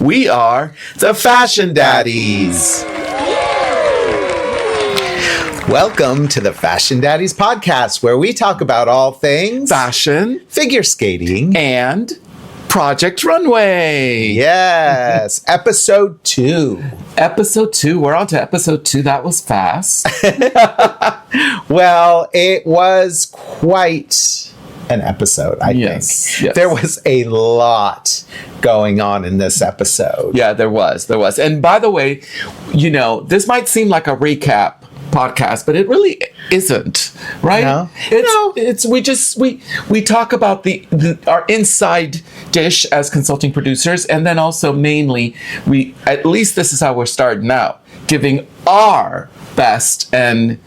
We are the Fashion Daddies. Welcome to the Fashion Daddies podcast, where we talk about all things fashion, figure skating, and Project Runway. Yes, episode 2. Episode 2. We're on to episode 2. That was fast. Well, it was quite an episode, I think. Yes. There was a lot going on in this episode. Yeah, there was. And by the way, this might seem like a recap podcast, but it really isn't, right? No. We talk about our inside dish as consulting producers, and then also mainly at least this is how we're starting out, giving our best and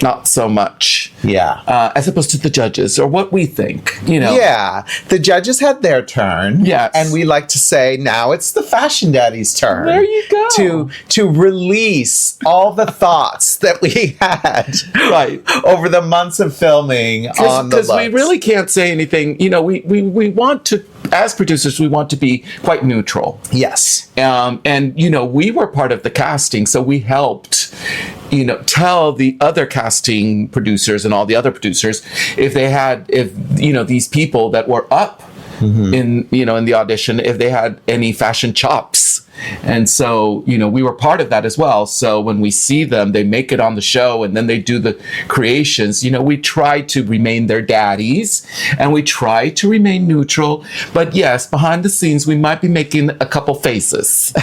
not so much. Yeah. As opposed to the judges or what we think, Yeah. The judges had their turn. Yes. And we like to say now it's the Fashion Daddies' turn. There you go. To release all the thoughts that we had right over the months of filming on the looks. Because we really can't say anything. We want to, as producers, we want to be quite neutral. Yes. And we were part of the casting, so we helped tell the other casting producers and all the other producers if these people that were up in the audition, if they had any fashion chops. And so, we were part of that as well. So when we see them, they make it on the show and then they do the creations. We try to remain their daddies and we try to remain neutral. But yes, behind the scenes, we might be making a couple faces.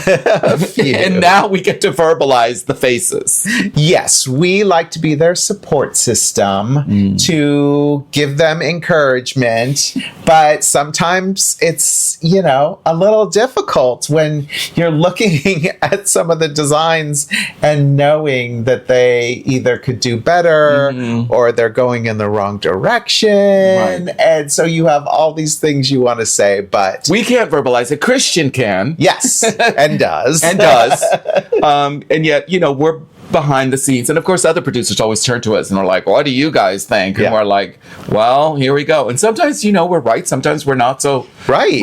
And now we get to verbalize the faces. Yes, we like to be their support system to give them encouragement. But sometimes it's, a little difficult when you're looking at some of the designs and knowing that they either could do better or they're going in the wrong direction. Right. And so you have all these things you want to say, but we can't verbalize it. Christian can. Yes, and does. And yet, we're behind the scenes. And of course, other producers always turn to us and are like, what do you guys think? And we're like, well, here we go. And sometimes, we're right. Sometimes we're not so right.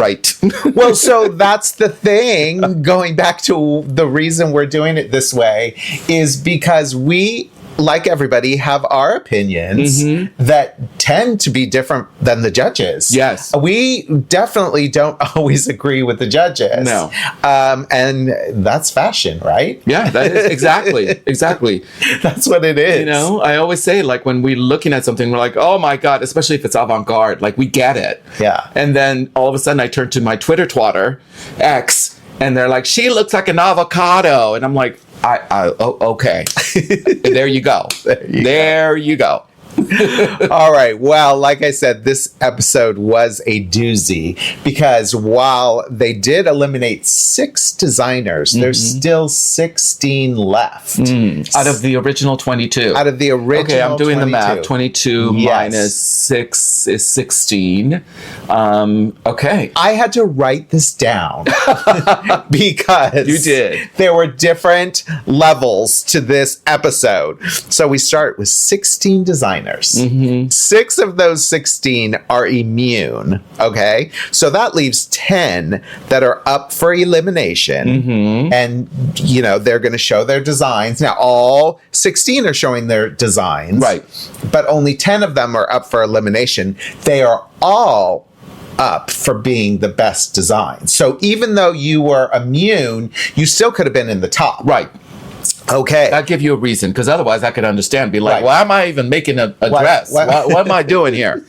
Well, so that's the thing. Going back to the reason we're doing it this way is because we, like everybody, have our opinions that tend to be different than the judges. Yes. We definitely don't always agree with the judges. No. And that's fashion, right? Yeah, that is exactly. That's what it is. I always say, like, when we're looking at something, we're like, oh my God, especially if it's avant-garde, like, we get it. Yeah. And then all of a sudden I turn to my Twitter twatter, X, and they're like, she looks like an avocado. And I'm like, okay. There you go. There you go. All right. Well, like I said, this episode was a doozy because while they did eliminate 6 designers, there's still 16 left. Out of the original 22. Out of the original Okay, I'm doing 22. the math. 22 minus 6 is 16. Okay. I had to write this down because you did. There were different levels to this episode. So we start with 16 designers. 6 of those 16 are immune. Okay. So that leaves 10 that are up for elimination. And, they're going to show their designs. Now, all 16 are showing their designs. Right. But only 10 of them are up for elimination. They are all up for being the best design. So even though you were immune, you still could have been in the top. Right. Okay. That give you a reason, because otherwise I could understand. Be like, why am I even making a dress? What am I doing here?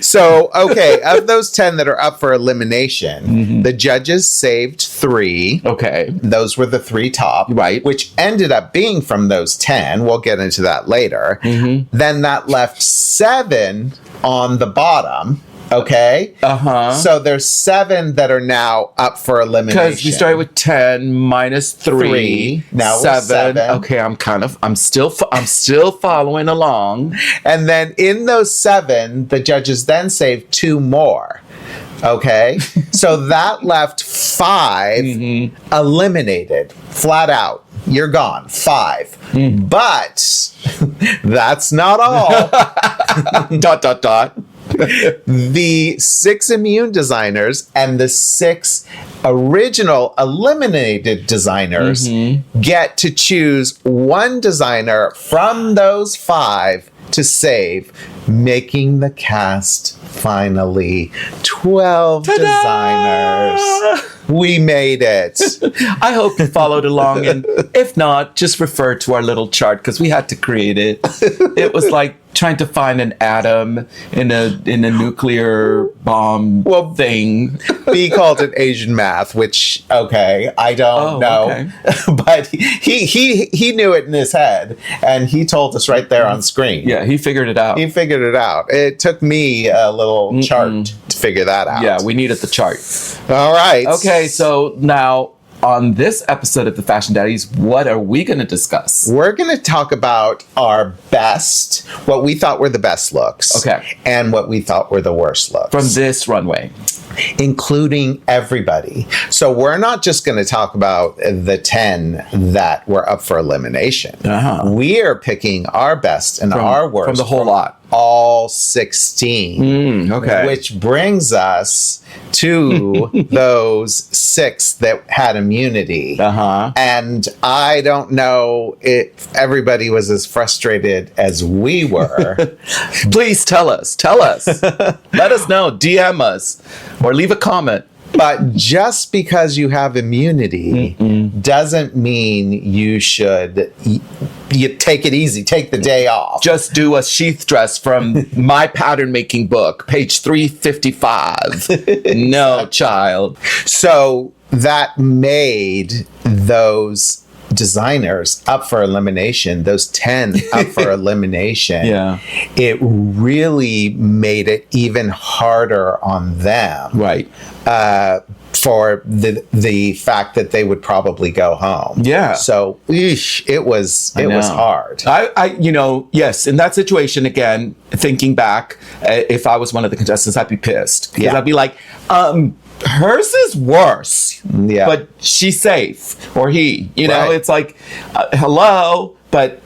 So, okay, of those 10 that are up for elimination, the judges saved 3. Okay. Those were the 3 top. Right. Which ended up being from those 10. We'll get into that later. Then that left 7 on the bottom. Okay. So there's 7 that are now up for elimination. Because we started with 10 minus 3. Now 7. Okay, I'm still following along. And then in those 7, the judges then saved 2 more. Okay. So that left 5 eliminated, flat out. You're gone. 5. But that's not all. ... the 6 immune designers and the 6 original eliminated designers get to choose one designer from those 5 to save, making the cast finally 12 designers. We made it. I hope you followed along, and if not, just refer to our little chart because we had to create it. It was like trying to find an atom in a nuclear bomb thing. B called it Asian math, which I don't know, okay. but he knew it in his head, and he told us right there on screen. Yeah, he figured it out. It took me a little chart to figure that out. Yeah, we needed the chart. All right. Okay, so now on this episode of the Fashion Daddies, what are we going to discuss? We're going to talk about our best, what we thought were the best looks. Okay. And what we thought were the worst looks. From this runway. Including everybody. So we're not just going to talk about the 10 that were up for elimination. We are picking our best and our worst. From the whole lot. All 16. Which brings us to those 6 that had immunity. And I don't know if everybody was as frustrated as we were. Please tell us. Let us know. DM us or leave a comment. But just because you have immunity doesn't mean you should you take it easy, take the day off. Just do a sheath dress from my pattern making book, page 355. No, child. So that made those designers up for elimination, those 10 up for elimination. It really made it even harder on them. Right. For the fact that they would probably go home. So it was hard. Yes, in that situation, again, thinking back, if I was one of the contestants, I'd be pissed. Because I'd be like, hers is worse. But she's safe. Or he. You know, it's like, hello. But,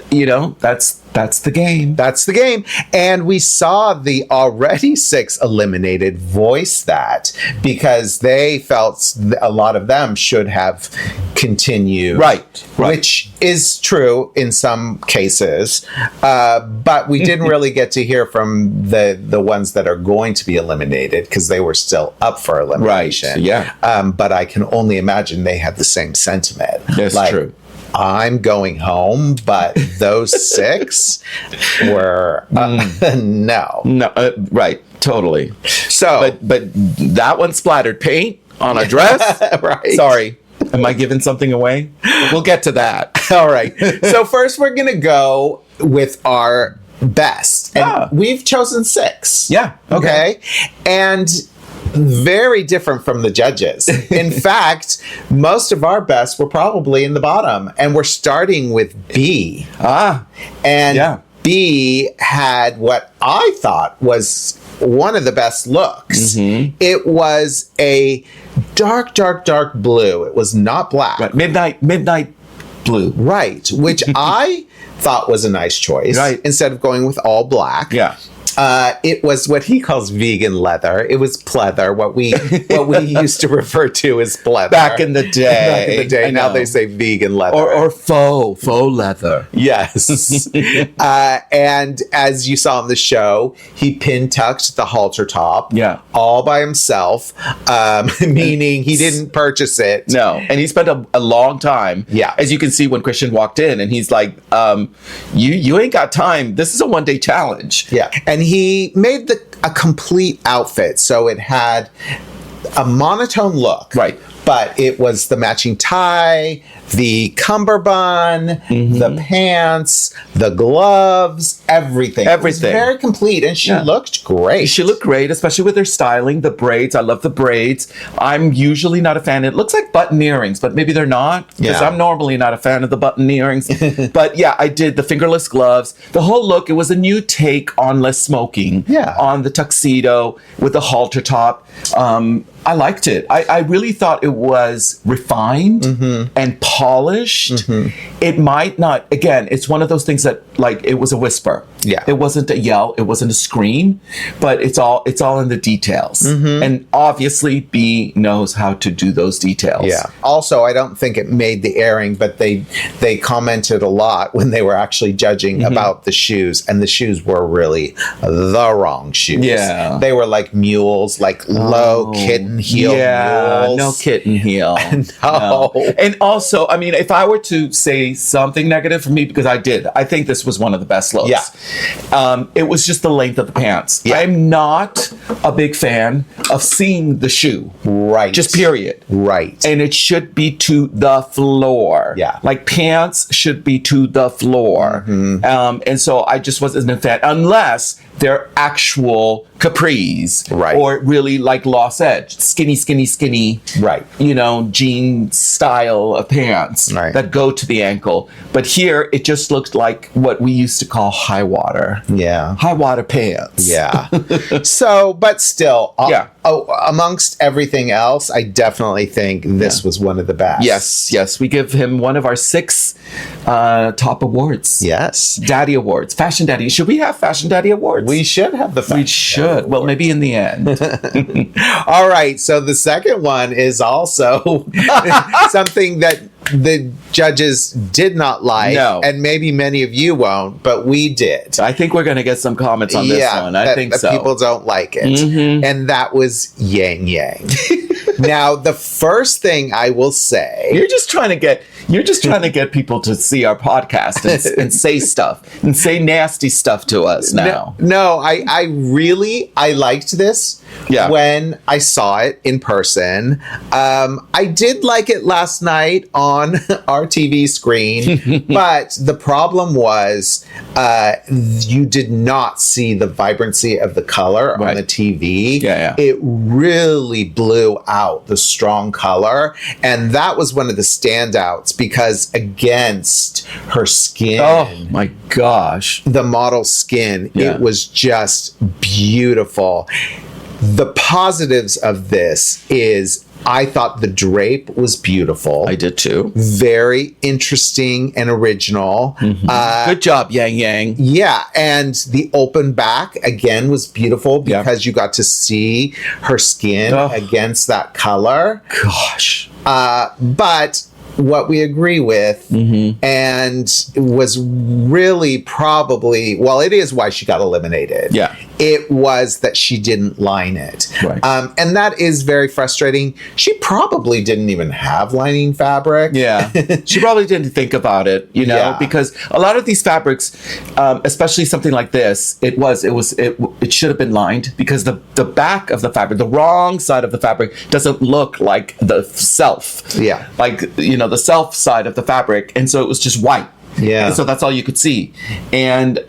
that's the game. That's the game. And we saw the already 6 eliminated voice that because they felt a lot of them should have continued. Right. Which is true in some cases. But we didn't really get to hear from the ones that are going to be eliminated because they were still up for elimination. But I can only imagine they had the same sentiment. That's true. I'm going home, but those 6 were no. Right, totally. So, but that one splattered paint on a dress. Right. Sorry, am I giving something away? We'll get to that. All right. So first, we're gonna go with our best, and we've chosen 6. Yeah. Okay. And very different from the judges. In fact, most of our best were probably in the bottom, and we're starting with B. And B had what I thought was one of the best looks. It was a dark blue. It was not black. Right. Midnight blue. Right, which I thought was a nice choice. Right. Instead of going with all black. It was what he calls vegan leather. It was pleather, what we used to refer to as pleather. Back in the day. Now they say vegan leather. Or faux leather. Yes. And as you saw in the show, he pin-tucked the halter top all by himself, meaning he didn't purchase it. No. And he spent a long time. As you can see when Christian walked in, and he's like, you ain't got time. This is a one-day challenge. And he made a complete outfit. So it had a monotone look. Right. But it was the matching tie, the cummerbund, the pants, the gloves, everything. It was very complete, and she looked great. She looked great, especially with her styling, the braids. I love the braids. I'm usually not a fan. It looks like button earrings, but maybe they're not, because I'm normally not a fan of the button earrings. But I did the fingerless gloves. The whole look, it was a new take on less smoking. On the tuxedo with the halter top. I liked it. I really thought it was refined and polished. It might not, again, it's one of those things that, like, it was a whisper. Yeah. It wasn't a yell, it wasn't a scream, but it's all in the details. And obviously B knows how to do those details. Yeah. Also, I don't think it made the airing, but they commented a lot when they were actually judging about the shoes, and the shoes were really the wrong shoes. Yeah. They were like mules, like low kitten heel mules. No kitten heel. No. And also, I mean, if I were to say something negative for me, because I think this was one of the best looks. Yeah. It was just the length of the pants. Yeah. I'm not a big fan of seeing the shoe. Right. Just period. Right. And it should be to the floor. Yeah. Like pants should be to the floor. And so I just wasn't a fan, unless they're actual capris. Right. Or really like lost edge. Skinny. Right. You know, jean style of pants Right. that go to the ankle. But here it just looked like what we used to call high water. Yeah. High water pants. Yeah. So, but still, Yeah. Amongst everything else, I definitely think this was one of the best. Yes. We give him one of our 6 top awards. Yes. Daddy Awards. Fashion Daddy. Should we have Fashion Daddy Awards? We should have the We should. Well, maybe in the end. All right. So the second one is also something that the judges did not like. No. And maybe many of you won't, but we did. I think we're going to get some comments on this one. I think so. People don't like it. And that was Yang Yang. Now, the first thing I will say... You're just trying to get people to see our podcast and say stuff and say nasty stuff to us now. No, I really liked this when I saw it in person. I did like it last night on our TV screen, but the problem was you did not see the vibrancy of the color on the TV. Yeah. It really blew out the strong color, and that was one of the standouts because against her skin, oh my gosh, the model skin, it was just beautiful. The positives of this is I thought the drape was beautiful. I did too. Very interesting and original. Good job, Yang Yang. Yeah, and the open back again was beautiful because you got to see her skin against that color. Gosh. But what we agree with and was really probably, well, it is why she got eliminated. Yeah. It was that she didn't line it. Right. And that is very frustrating. She probably didn't even have lining fabric. Yeah. She probably didn't think about it, you know, because a lot of these fabrics, especially something like this, it should have been lined because the back of the fabric, the wrong side of the fabric doesn't look like the self. Yeah. Like, you know, the self side of the fabric. And so it was just white. Yeah. And so that's all you could see. And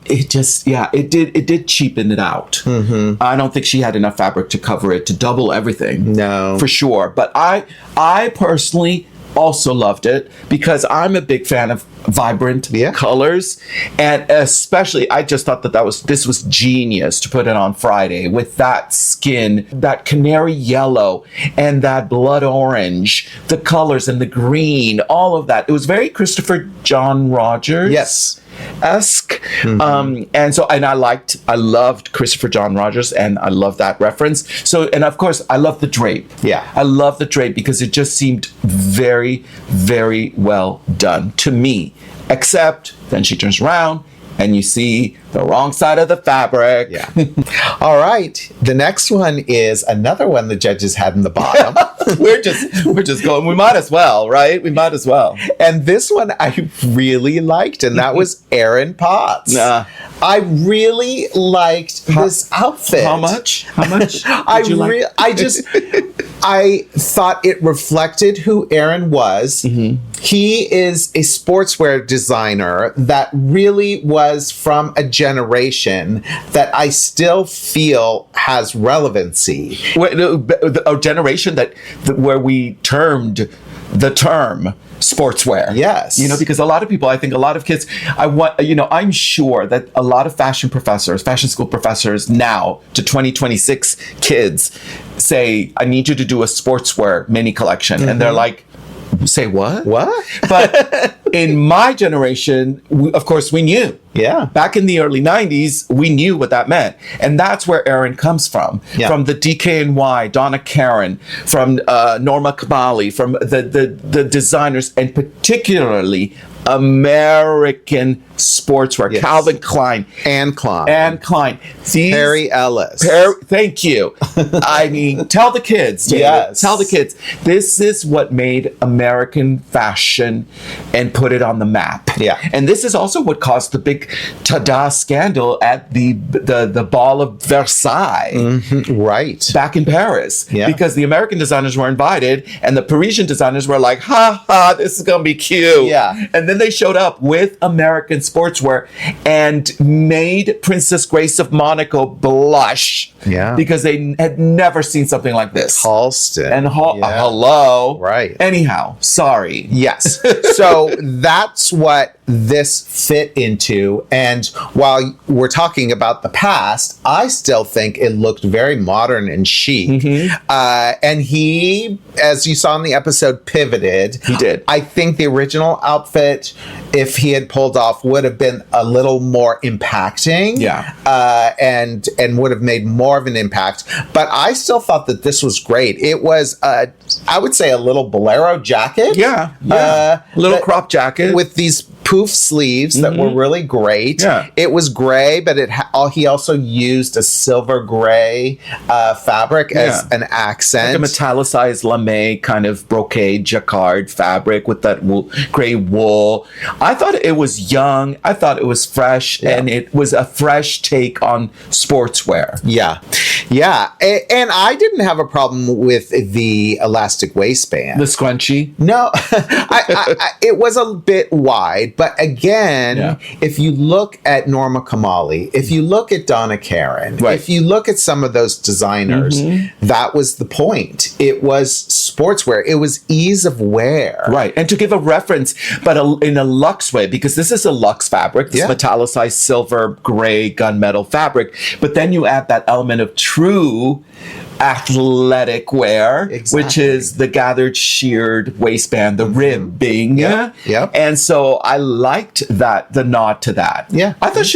it just, it did cheapen it out. I don't think she had enough fabric to cover it, to double everything. No. For sure. But I personally also loved it because I'm a big fan of vibrant colors, and especially I just thought this was genius to put it on Friday with that skin, that canary yellow and that blood orange, the colors and the green, all of that. It was very Christopher John Rogers esque. And I loved Christopher John Rogers, and I love that reference. So, and of course I love the drape. I love the drape because it just seemed very, very well done to me, except then she turns around and you see the wrong side of the fabric. All right. The next one is another one the judges had in the bottom. we're just going, we might as well, right? We might as well. And this one I really liked, and that was Erin Potts. I really liked this outfit. How much? Did you like? I thought it reflected who Erin was. He is a sportswear designer that really was from a generation that I still feel has relevancy. A generation where we termed the term sportswear. Yes. You know, because a lot of people, I think a lot of kids, I'm sure that a lot of fashion school professors now to 2026 kids say, I need you to do a sportswear mini collection. And they're like, say what? What? But In my generation, of course, we knew. Yeah. Back in the early 90s, we knew what that meant. And that's where Erin comes from. Yeah. From the DKNY, Donna Karan, from Norma Kamali, from the designers, and particularly American sportswear. Yes. Calvin Klein. And Klein. And Klein. Perry Ellis. Thank you. I mean, tell the kids. David. Yes. Tell the kids. This is what made American fashion and put it on the map. Yeah. And this is also what caused the big tada scandal at the Ball of Versailles. Mm-hmm. Right. Back in Paris. Yeah. Because the American designers were invited and the Parisian designers were like, ha ha, this is going to be cute. Yeah. And then they showed up with American sportswear and made Princess Grace of Monaco blush. Yeah. Because they had never seen something like this. Halston. And Yeah. hello. Right. Anyhow, sorry. Yes. So that's what this fit into. And while we're talking about the past, I still think it looked very modern and chic. And he, as you saw in the episode, pivoted. He did. I think the original outfit, if he had pulled off, would have been a little more impacting. Yeah. And would have made more of an impact. But I still thought that this was great. It was, I would say, a little bolero jacket. Yeah. Little that- crop jacket. with these poof sleeves that were really great. Yeah. It was gray, but he also used a silver gray fabric as an accent. like a metallicized lame kind of brocade jacquard fabric with that gray wool. I thought it was young. I thought it was fresh, and it was a fresh take on sportswear. Yeah. Yeah. And I didn't have a problem with the elastic waistband. The scrunchie. No, it was a bit wide, but again, if you look at Norma Kamali, if you look at Donna Karan, if you look at some of those designers, that was the point. It was sportswear. It was ease of wear. Right. And to give a reference, but in a luxe way, because this is a luxe fabric, this metallicized silver, gray, gunmetal fabric, but then you add that element of true athletic wear, which is the gathered sheared waistband, the ribbing. And so I liked the nod to that. Yeah. I thought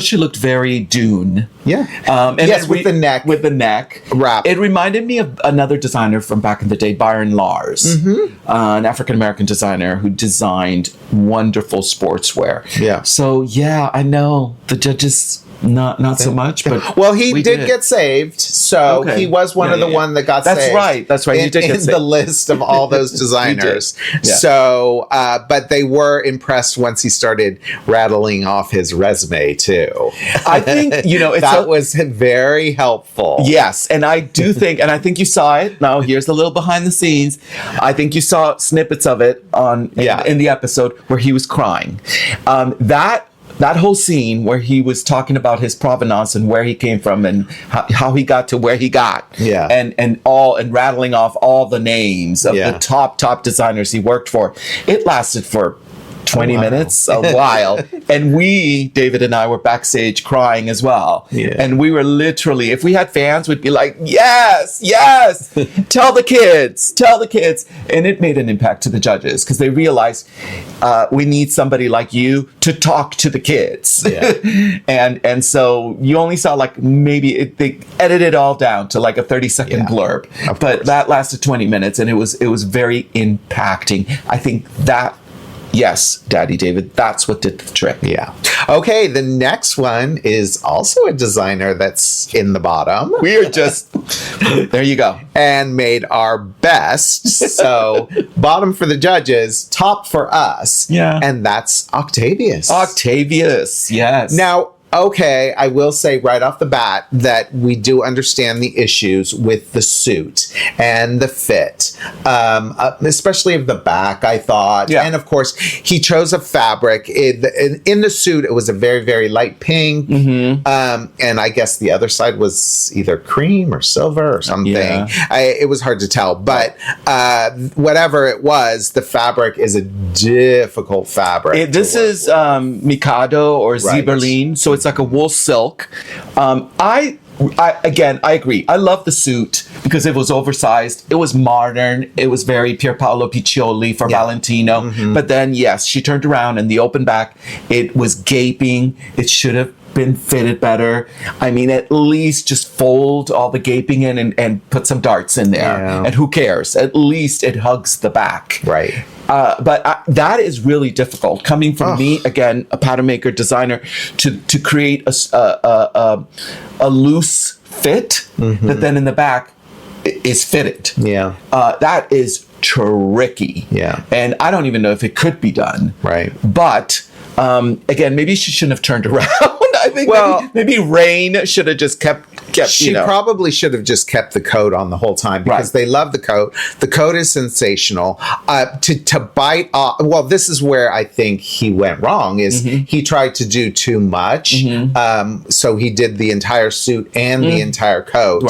she looked very Dune. Yeah. And yes, with the neck. With the neck wrap. It reminded me of another designer from back in the day, Byron Lars, an African-American designer who designed wonderful sportswear. Yeah. So yeah, I know the judges not so much, but well, he did get saved, so he was one of the one that got saved. That's right. He did get in saved. the list of all those designers. Yeah. So, but they were impressed once he started rattling off his resume too. I think that was very helpful. Yes, and I do think, and I think you saw it. Now here's a little behind the scenes. I think you saw snippets of it in the episode where he was crying. That whole scene where he was talking about his provenance and where he came from and how he got to where he got, and rattling off all the names of the top designers he worked for, it lasted for 20 minutes, a while. And we, David and I, were backstage crying as well. Yeah. And we were literally, if we had fans, we'd be like, yes, tell the kids. And it made an impact to the judges because they realized we need somebody like you to talk to the kids. Yeah. and so you only saw they edited it all down to like a 30-second blurb. But that lasted 20 minutes and it was very impacting. I think that, yes, Daddy David, that's what did the trick. Yeah. Okay, the next one is also a designer that's in the bottom. We are just, there you go. And made our best. So, bottom for the judges, top for us. Yeah. And that's Octavius. Octavius, yes. Now, okay, I will say right off the bat that we do understand the issues with the suit and the fit, especially of the back, I thought. Yeah. And of course, he chose a fabric. In the suit, it was a very, very light pink. And I guess the other side was either cream or silver or something. Yeah. It was hard to tell. But whatever it was, the fabric is a difficult fabric. This is Mikado or Zeberline. So it's like a wool silk. I agree. I love the suit because it was oversized. It was modern. It was very Pier Paolo Piccioli for Valentino. But then, yes, she turned around and the open back, it was gaping. It should have been fitted better. I mean, at least just fold all the gaping in and put some darts in there. Yeah. And who cares? At least it hugs the back. Right. But that is really difficult. Coming from me, again, a pattern maker, designer, to create a loose fit that then in the back is fitted. Yeah. That is tricky. Yeah. And I don't even know if it could be done. Right. But again, maybe she shouldn't have turned around. I think maybe Rain should have just kept. She probably should have just kept the coat on the whole time because they love the coat. The coat is sensational. To bite off. Well, this is where I think he went wrong. Is he tried to do too much? So he did the entire suit and the entire coat,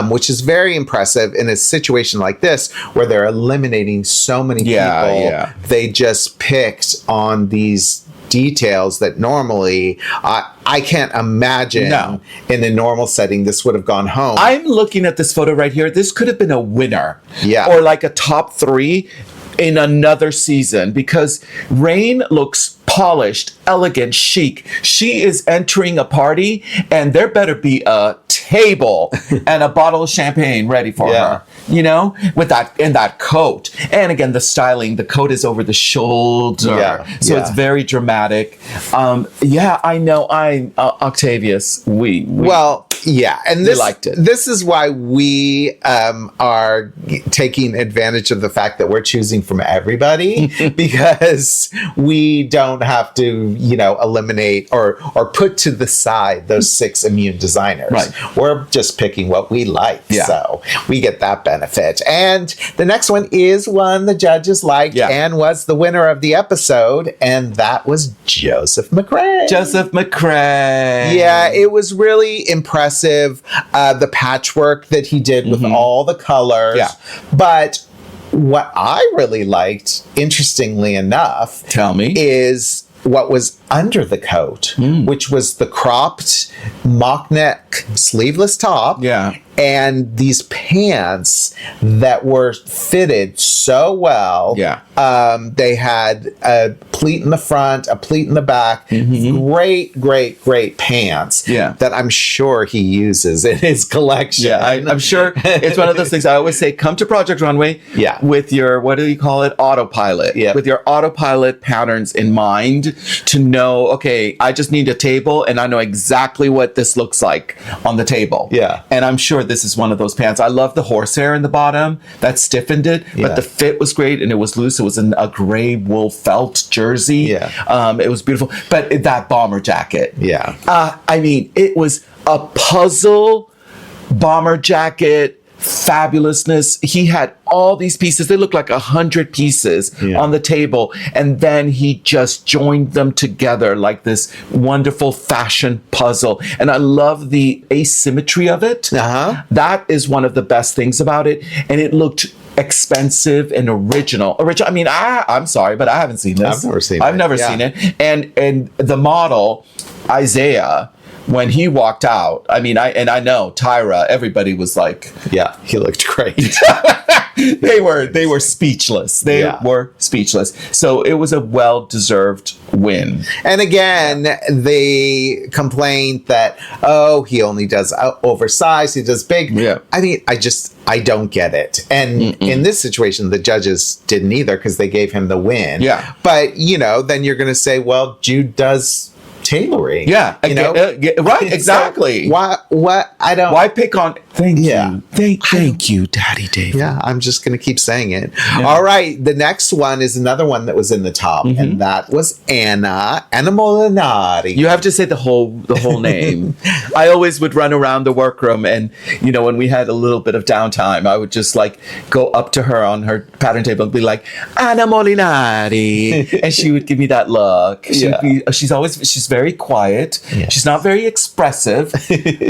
which is very impressive in a situation like this where they're eliminating so many people. They just picked on these details that normally I can't imagine in a normal setting this would have gone home. I'm looking at this photo right here. This could have been a winner. Yeah. Or like a top 3 in another season because Rain looks polished, elegant, chic. She is entering a party and there better be a table and a bottle of champagne ready for her, you know, with that coat. And again, the styling, the coat is over the shoulder. So it's very dramatic. I know. Octavius, we and this liked it. This is why we are taking advantage of the fact that we're choosing from everybody because we don't have to, eliminate or put to the side those 6 immune designers. Right. We're just picking what we like. Yeah. So we get that benefit. And the next one is one the judges liked and was the winner of the episode. And that was Joseph McCray. Joseph McCray. Yeah, it was really impressive. The patchwork that he did with all the colors. Yeah. But what I really liked, interestingly enough, tell me, is what was under the coat, which was the cropped mock neck sleeveless top. Yeah. And these pants that were fitted so well. Yeah. They had a pleat in the front, a pleat in the back. Great pants. Yeah. That I'm sure he uses in his collection. Yeah, I'm sure it's one of those things I always say, come to Project Runway with your, what do you call it? Autopilot. Yeah. With your autopilot patterns in mind to know, okay, I just need a table and I know exactly what this looks like on the table. Yeah. And I'm sure this is one of those pants. I love the horsehair in the bottom that stiffened it, but the fit was great and it was loose. It was in a gray wool felt jersey. Yeah. It was beautiful. But that bomber jacket. Yeah. I mean, it was a puzzle bomber jacket. Fabulousness. He had all these pieces. They looked like 100 pieces on the table. And then he just joined them together like this wonderful fashion puzzle. And I love the asymmetry of it. That is one of the best things about it. And it looked expensive and original. I mean, I'm sorry, but I haven't seen this. I've never seen it. And the model, Isaiah, when he walked out, I mean, I know Tyra, everybody was like, yeah, he looked great. They were speechless. They were speechless. So it was a well-deserved win. And again, they complained that, he only does oversized, he does big. Yeah. I mean, I don't get it. And in this situation, the judges didn't either because they gave him the win. Yeah. But, then you're going to say, well, Jude does tailoring. Yeah. Right. Exactly. So why pick on? Thank you. Thank you, Daddy David. Yeah. I'm just going to keep saying it. Yeah. All right. The next one is another one that was in the top, and that was Anna Molinari. You have to say the whole name. I always would run around the workroom, and when we had a little bit of downtime, I would just go up to her on her pattern table and be like, Anna Molinari, and she would give me that look. She's very quiet. Yes. She's not very expressive.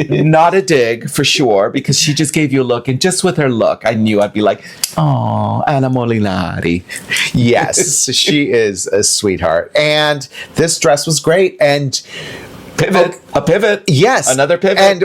Not a dig for sure, because she just gave you a look, and just with her look, I knew I'd be like, oh, Anna Molinari. Yes, she is a sweetheart. And this dress was great. And pivot. a pivot. Yes. Another pivot. And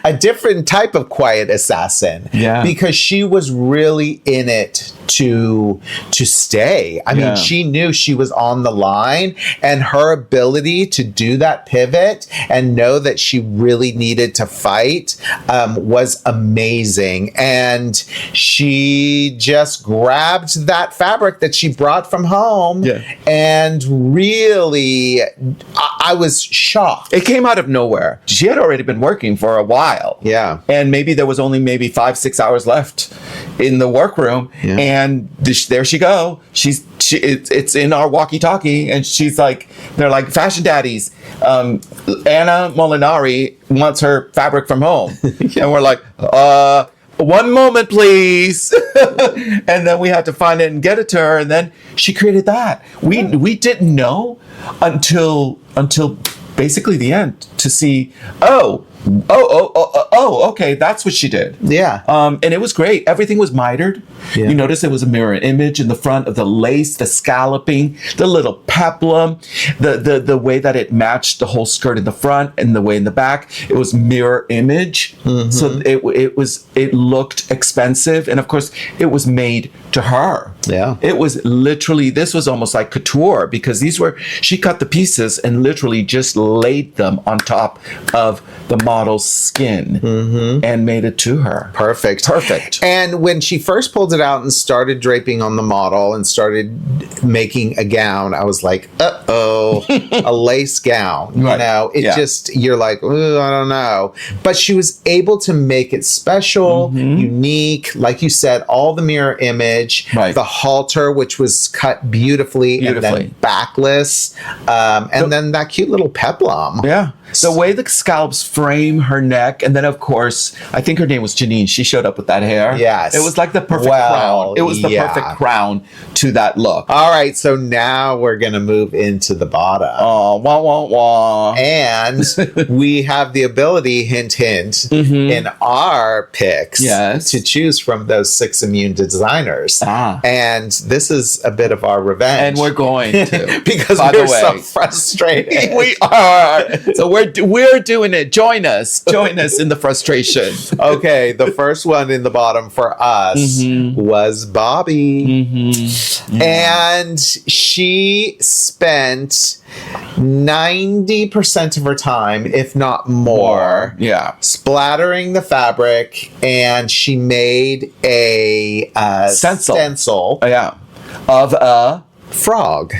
a different type of quiet assassin. Yeah. Because she was really in it to stay. I mean, she knew she was on the line, and her ability to do that pivot and know that she really needed to fight was amazing. And she just grabbed that fabric that she brought from home and really, I was shocked. It came out of nowhere. She had already been working for a while. Yeah. And maybe there was only 5-6 hours left in the workroom. Yeah. And there she go. It's in our walkie-talkie, and she's like, they're like, Fashion Daddies. Anna Molinari wants her fabric from home. And we're like, one moment, please. And then we had to find it and get it to her. And then she created that. We didn't know until basically the end to see, okay, that's what she did. Yeah. And it was great. Everything was mitered. Yeah. You notice it was a mirror image in the front of the lace, the scalloping, the little peplum, the way that it matched the whole skirt in the front and the way in the back. It was mirror image. Mm-hmm. So it looked expensive. And of course, it was made to her. Yeah. It was literally, this was almost like couture, because she cut the pieces and literally just laid them on top of the model's skin and made it to her. Perfect. And when she first pulled it out and started draping on the model and started making a gown, I was like, a lace gown. Right. You know, you're like, I don't know. But she was able to make it special, unique. Like you said, all the mirror image, the halter, which was cut beautifully. And then backless. And then that cute little peplum. Yeah. The way the scallops frame her neck, and then of course, I think her name was Janine. She showed up with that hair. Yes. It was like the perfect crown. It was the perfect crown to that look. All right, so now we're going to move into the bottom. Oh, wah, wah, wah. And we have the ability, hint, hint, in our picks to choose from those 6 immune designers. And this is a bit of our revenge. And we're going to. Because we're so frustrated. We are. So we're doing it. Join us in the frustration. Okay, the first one in the bottom for us was Bobby. And she spent 90% of her time, if not more, splattering the fabric, and she made a stencil of a frog.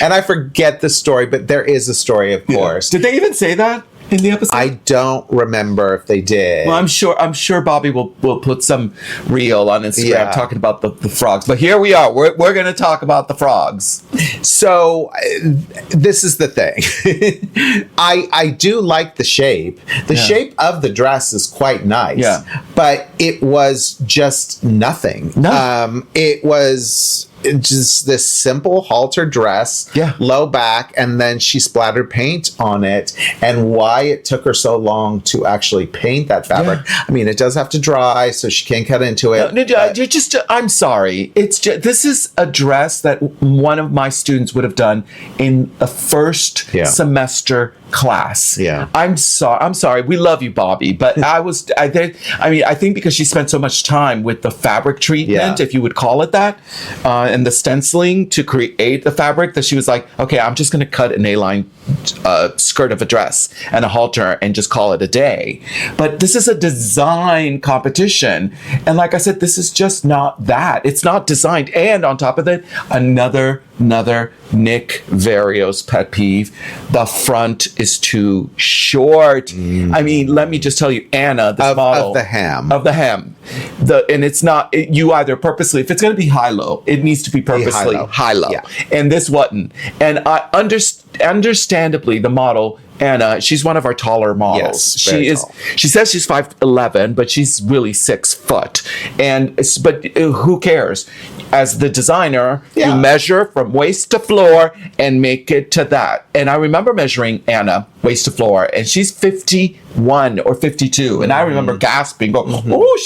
And I forget the story, but there is a story, of course. Did they even say that in the episode? I don't remember if they did. Well, I'm sure Bobby will put some reel on Instagram talking about the frogs. But here we are. We're going to talk about the frogs. So this is the thing. I do like the shape. The shape of the dress is quite nice. Yeah. But it was just nothing. No. It was just this simple halter dress, low back, and then she splattered paint on it. And why it took her so long to actually paint that fabric. I mean, it does have to dry, so she can't cut into it. I'm sorry. This is a dress that one of my students would have done in a first semester class. Yeah. I'm sorry. We love you, Bobby. But I think because she spent so much time with the fabric treatment, if you would call it that, and the stenciling to create the fabric, that she was like, okay, I'm just going to cut an A-line skirt of a dress and a halter and just call it a day. But this is a design competition. And like I said, this is just not that. It's not designed. And on top of it, another Nick Vario's pet peeve. The front is too short. I mean, let me just tell you, Anna, this model. Of the hem. And it's not, you either purposely, if it's going to be high-low, it needs to be purposely high-low. Yeah. And this wasn't. And I understandably, the model, Anna, she's one of our taller models. Yes, she says she's 5'11", but she's really 6 foot. But who cares? As the designer, you measure from waist to floor and make it to that. And I remember measuring Anna waist to floor, and she's 52 51 or 52. And I remember gasping, going, oh,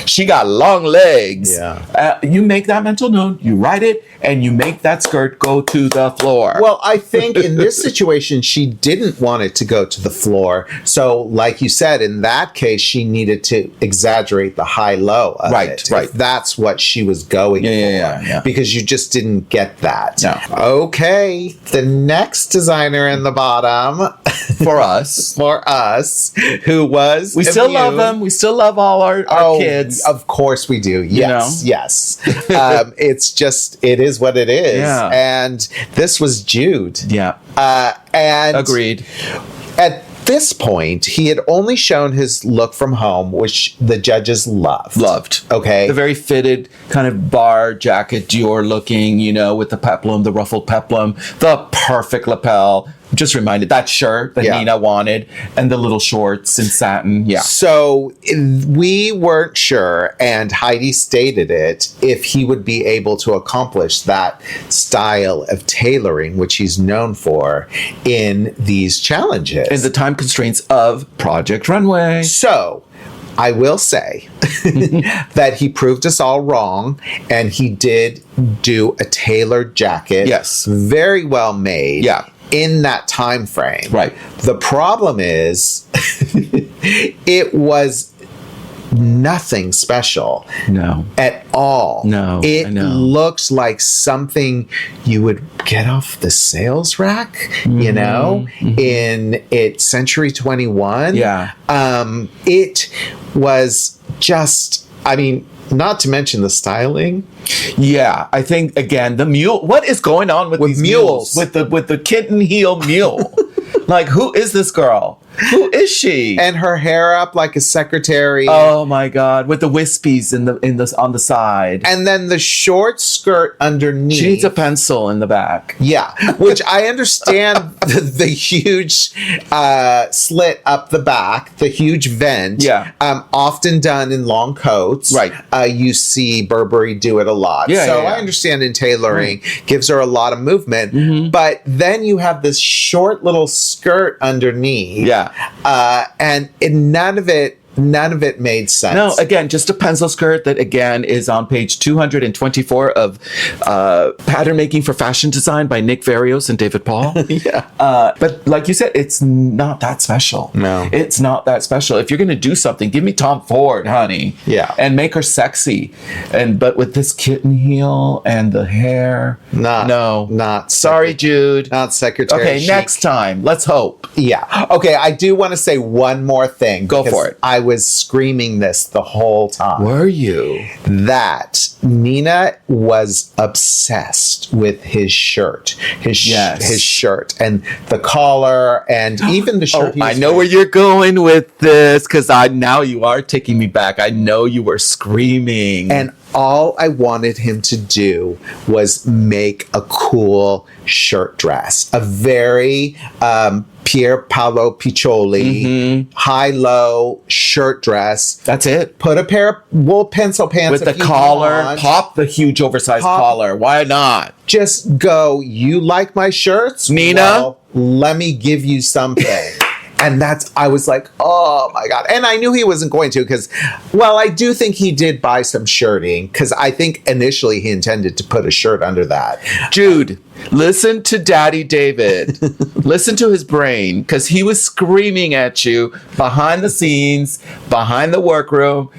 she got long legs. Yeah. You make that mental note, you write it, and you make that skirt go to the floor. Well, I think in this situation, she didn't want it to go to the floor. So, like you said, in that case, she needed to exaggerate the high-low of it. Right. If that's what she was going for. Yeah. Because you just didn't get that. No. Okay. The next designer in the bottom. For us. Who was We still love them. We still love all our kids. Of course we do. Yes. It's just, it is what it is. Yeah. And this was Jude. Yeah. And Agreed. At this point, he had only shown his look from home, which the judges loved. Okay. The very fitted kind of bar jacket, Dior looking, with the peplum, the ruffled peplum, the perfect lapel. Just reminded that shirt that Nina wanted, and the little shorts in satin. Yeah. So we weren't sure, and Heidi stated it, if he would be able to accomplish that style of tailoring, which he's known for in these challenges. In the time constraints of Project Runway. So I will say that he proved us all wrong, and he did do a tailored jacket. Yes. Very well made. Yeah. In that time frame. Right. The problem is it was nothing special. No. At all. No. It I know. looks like something you would get off the sales rack, in Century 21. Yeah. It was just, not to mention the styling. Yeah, I think again the mule. What is going on with these mules? With the kitten heel mule? Like, who is this girl? Who is she? And her hair up like a secretary. Oh my God! With the wispies on the side, and then the short skirt underneath. She needs a pencil in the back. Yeah, which I understand the huge slit up the back, the huge vent. Yeah. Often done in long coats. Right. You see Burberry do it a lot. Yeah, so yeah. I understand in tailoring gives her a lot of movement, but then you have this short little skirt underneath. Yeah. And none of it made sense. No, again, just a pencil skirt that, again, is on page 224 of Pattern Making for Fashion Design by Nick Varios and David Paul. Yeah. But like you said, it's not that special. No. It's not that special. If you're going to do something, give me Tom Ford, honey. Yeah. And make her sexy. But with this kitten heel and the hair. Not Sorry, Jude. Not secretary. Okay, chic. next time. Let's hope. Yeah. Okay, I do want to say one more thing. Go for it. I was screaming this the whole time. Were you? That Nina was obsessed with his shirt. His shirt and the collar and even the shirt. I know where you're going with this, because now you are taking me back. I know you were screaming. And all I wanted him to do was make a cool shirt dress. A very Pier Paolo Piccioli high-low shirt dress. That's it. Put a pair of wool pencil pants with the collar. Pop the huge oversized collar. Why not? Just go, you like my shirts? Nina? Well, let me give you something. And I was like, oh my God. And I knew he wasn't going to because, I do think he did buy some shirting because I think initially he intended to put a shirt under that. Jude, listen to Daddy David. Listen to his brain, because he was screaming at you behind the scenes, behind the workroom.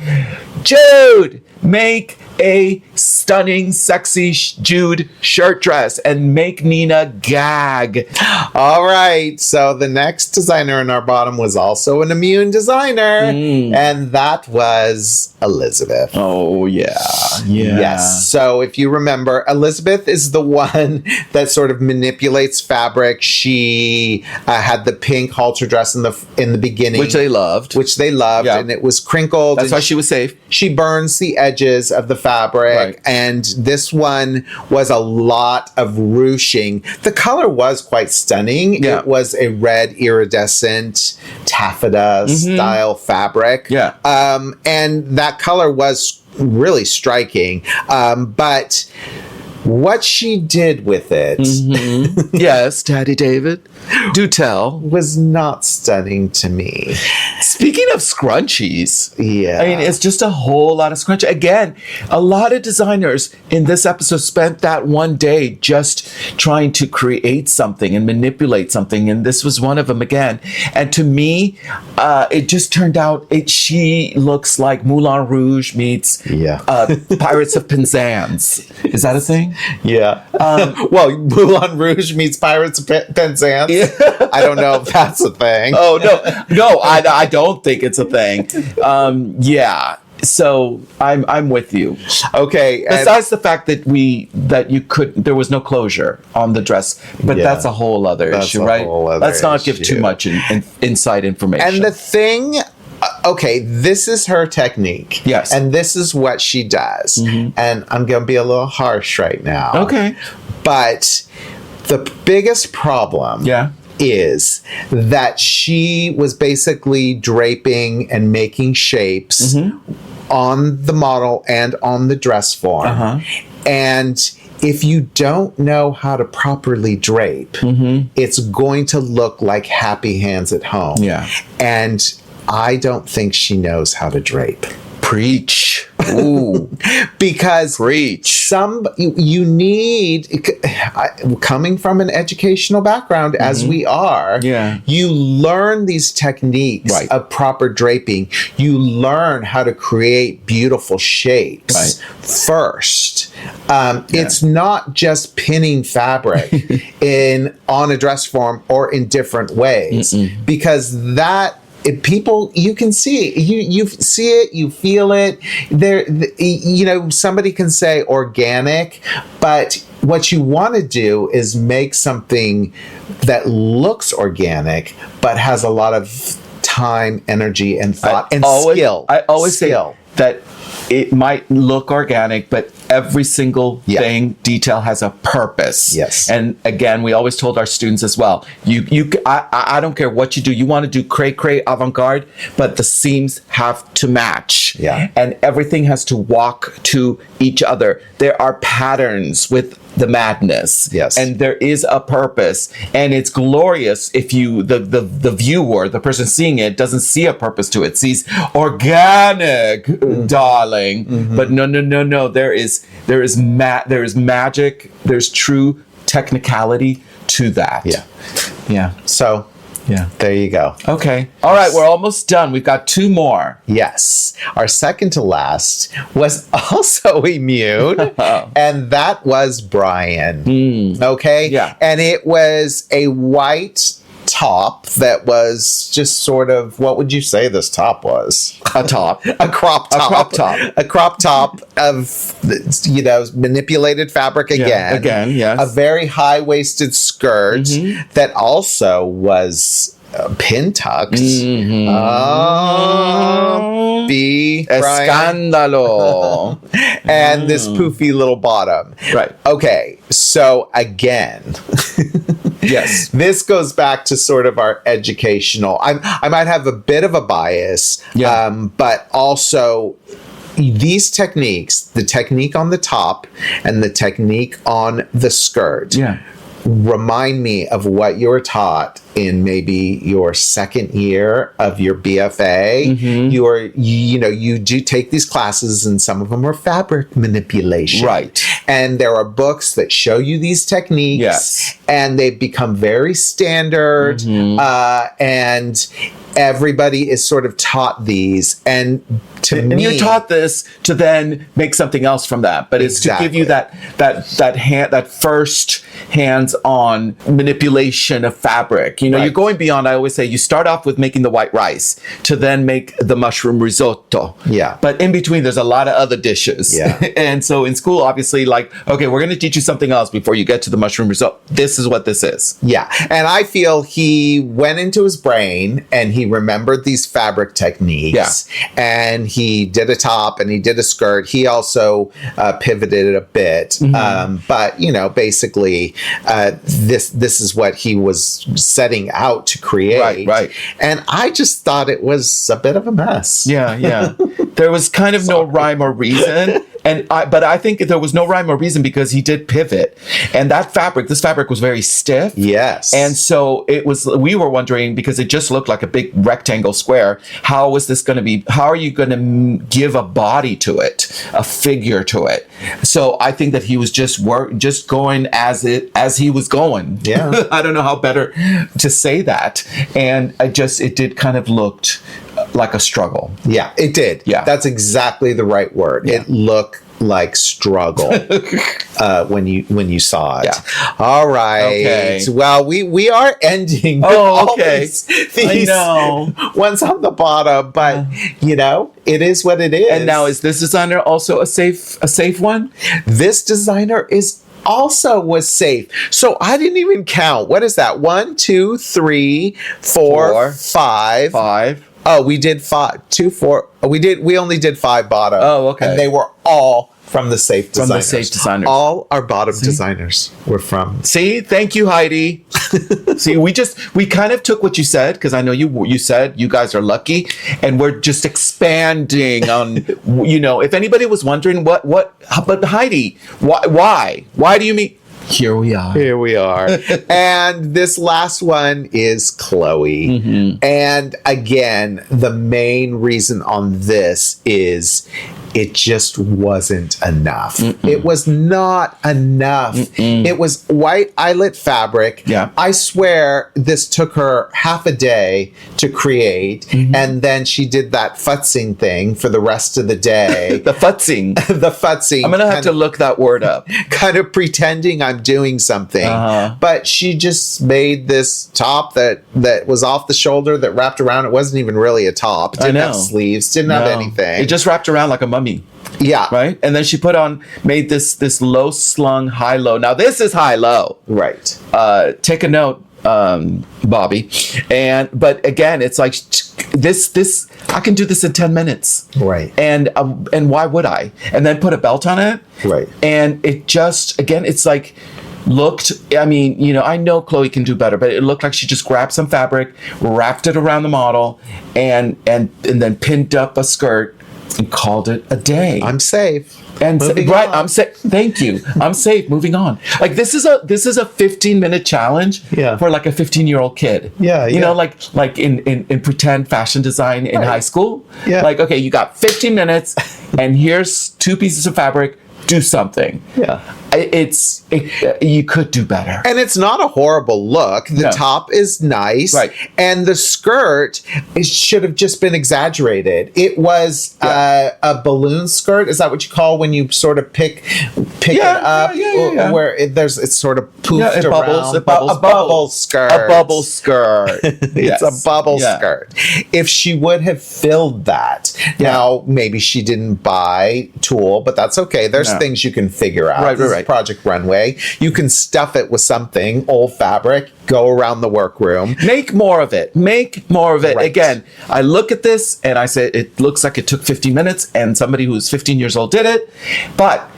Jude, make a stunning, sexy Jude shirt dress and make Nina gag. All right. So the next designer in our bottom was also an immune designer, and that was Elizabeth. Oh, yeah. Yes. So if you remember, Elizabeth is the one that sort of manipulates fabric. She had the pink halter dress in the beginning, which they loved, yeah. And it was crinkled. That's why she was safe. She burns the edges of the fabric, and this one was a lot of ruching. The color was quite stunning. Yeah. It was a red iridescent taffeta style fabric. Yeah. And that color was really striking. But What she did with it Yes, Daddy David. Do tell. was not stunning to me. Speaking of scrunchies, Yeah. I mean, it's just a whole lot of scrunchie. Again, a lot of designers in this episode spent that one day just trying to create something and manipulate something, and this was one of them again. And to me, it just turned out she looks like Moulin Rouge meets Pirates of Penzance. Is that a thing? Yeah. Well, Moulin Rouge meets Pirates of Penzance. Yeah. I don't know if that's a thing. Oh, no, I don't think it's a thing. Yeah. So I'm with you. Okay. Besides the fact that there was no closure on the dress, but that's a whole other issue, right? Let's not give too much inside information. And the thing, okay, this is her technique. Yes. And this is what she does. And I'm going to be a little harsh right now. Okay. But the biggest problem is that she was basically draping and making shapes on the model and on the dress form. And if you don't know how to properly drape, it's going to look like Happy Hands at Home. Yeah. And I don't think she knows how to drape. Preach. Ooh. Because Preach. You need, coming from an educational background as we are, you learn these techniques of proper draping. You learn how to create beautiful shapes first. It's not just pinning fabric on a dress form or in different ways, because people, you can see it. You see it, you feel it. Somebody can say organic, but what you want to do is make something that looks organic, but has a lot of time, energy, and thought skill. I always say that it might look organic, but every single detail has a purpose. Yes. And again, we always told our students as well, I don't care what you do. You want to do cray avant-garde, but the seams have to match. Yeah. And everything has to walk to each other. There are patterns with the madness. Yes. And there is a purpose. And it's glorious if the viewer, the person seeing it, doesn't see a purpose to it, sees organic, darling. But no. There is magic, there's true technicality to that. Yeah. So, there you go. Okay. All right, we're almost done. We've got two more. Yes. Our second to last was also immune, and that was Brian. Okay? Yeah. And it was a white top that was just sort of, what would you say this top was? A top. A crop top. A crop top. A crop top of, manipulated fabric again. Yeah, again, yes. A very high-waisted skirt that also was pin tucked. Escándalo. And this poofy little bottom. Right. Okay, so again... Yes. This goes back to sort of our educational. I might have a bit of a bias, but also these techniques, the technique on the top and the technique on the skirt, remind me of what you were taught in maybe your second year of your BFA. You do take these classes, and some of them are fabric manipulation. Right. And there are books that show you these techniques, and they've become very standard, and everybody is sort of taught these. And to me, and you're taught this to then make something else from that, but it's to give you that first hands-on manipulation of fabric. You're going beyond. I always say you start off with making the white rice to then make the mushroom risotto. Yeah. But in between, there's a lot of other dishes. Yeah. And so in school, obviously, okay, we're going to teach you something else before you get to the mushroom risotto. This is what this is. Yeah. And I feel he went into his brain and he remembered these fabric techniques. Yeah. And he did a top and he did a skirt. He also pivoted a bit. But, basically, this is what he was setting out to create. Right. And I just thought it was a bit of a mess. Yeah. There was kind of no rhyme or reason. But I think there was no rhyme or reason because he did pivot. And this fabric was very stiff. Yes. And so we were wondering, because it just looked like a big rectangle square, how are you going to give a body to it, a figure to it? So I think that he was just going as he was going. Yeah. I don't know how better to say that. And it did kind of looked like a struggle. Yeah, it did. Yeah. That's exactly the right word. Yeah. It looked like struggle when you saw it. Yeah. All right. Okay. Well, we are ending. Okay. These ones on the bottom, but it is what it is. And now, is this designer also a safe one? This designer was safe. So I didn't even count. What is that? 1, 2, 3, 4, 5. 5. Oh, we did 5, 2, 4. We only did 5 bottom. Oh, okay. And they were all from the safe designers. From the safe designers. All our bottom designers were from. See, thank you, Heidi. See, we kind of took what you said, because I know you said you guys are lucky, and we're just expanding on. If anybody was wondering but Heidi, why do you mean? Here we are. And this last one is Chloe. Mm-hmm. And again, the main reason on this is it just wasn't enough. Mm-mm. It was not enough. Mm-mm. It was white eyelet fabric. Yeah. I swear this took her half a day to create. Mm-hmm. And then she did that futzing thing for the rest of the day. The futzing. The futzing. I'm going to have to look that word up. Kind of pretending I'm doing something. Uh-huh. But she just made this top that was off the shoulder that wrapped around. It wasn't even really a top. It didn't have sleeves. Didn't have anything. It just wrapped around like a mummy. Yeah. Right? And then she made this low slung high low. Now this is high low. Right. Take a note, Bobby. But again, it's like this I can do this in 10 minutes. Right. And why would I? And then put a belt on it. Right. And it just, again, it's like I know Chloe can do better, but it looked like she just grabbed some fabric, wrapped it around the model, and then pinned up a skirt and called it a day. I'm safe. I'm safe. Thank you. I'm safe. Moving on. Like this is a 15-minute challenge for like a 15-year-old kid. Yeah. You know, like in pretend fashion design in high school. Yeah. Like, okay, you got 15 minutes and here's 2 pieces of fabric. Do something. Yeah. You could do better. And it's not a horrible look. The top is nice. Right. And the skirt, it should have just been exaggerated. It was a balloon skirt. Is that what you call when you sort of pick it up? Yeah. Where it's sort of poofed around. A bubble skirt. A bubble skirt. It's a bubble skirt. If she would have filled that. Now, maybe she didn't buy tulle, but that's okay. There's things you can figure out. Right. Project Runway. You can stuff it with something, old fabric, go around the workroom. Make more of it. Right. Again, I look at this and I say, it looks like it took 15 minutes and somebody who's 15 years old did it. But,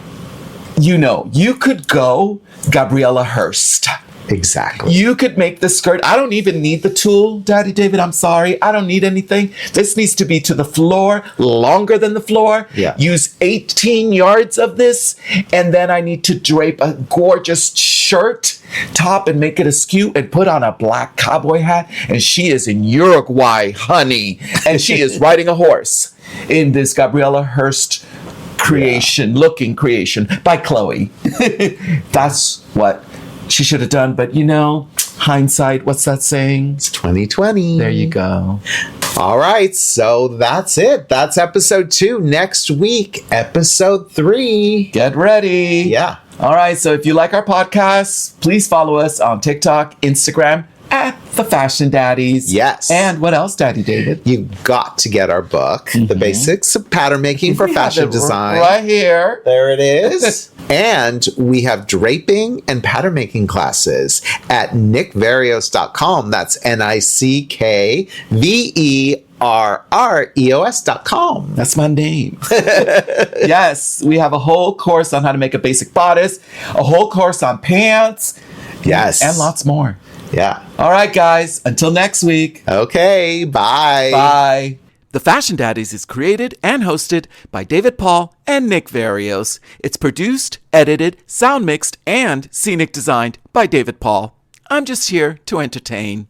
you could go Gabriella Hearst. Exactly. You could make the skirt. I don't even need the tulle, Daddy David. I'm sorry. I don't need anything. This needs to be to the floor, longer than the floor. Yeah. Use 18 yards of this. And then I need to drape a gorgeous shirt top and make it askew and put on a black cowboy hat. And she is in Uruguay, honey. And she is riding a horse in this Gabriella Hearst looking creation by Chloe. That's what she should have done, but hindsight, what's that saying? It's 2020. There you go. All right, so that's it. That's episode 2. Next week, episode 3. Get ready. Yeah. All right, so if you like our podcast, please follow us on TikTok, Instagram, at the Fashion Daddies. Yes. And what else, Daddy David? You got to get our book, The Basics of Pattern Making for Fashion Design. Right here. There it is. And we have draping and pattern making classes at nickverrios.com. That's NICKVERREOS.com. That's my name. Yes, we have a whole course on how to make a basic bodice, a whole course on pants. Yes. And lots more. Yeah. All right, guys. Until next week. Okay. Bye. Bye. The Fashion Daddies is created and hosted by David Paul and Nick Varios. It's produced, edited, sound mixed, and scenic designed by David Paul. I'm just here to entertain.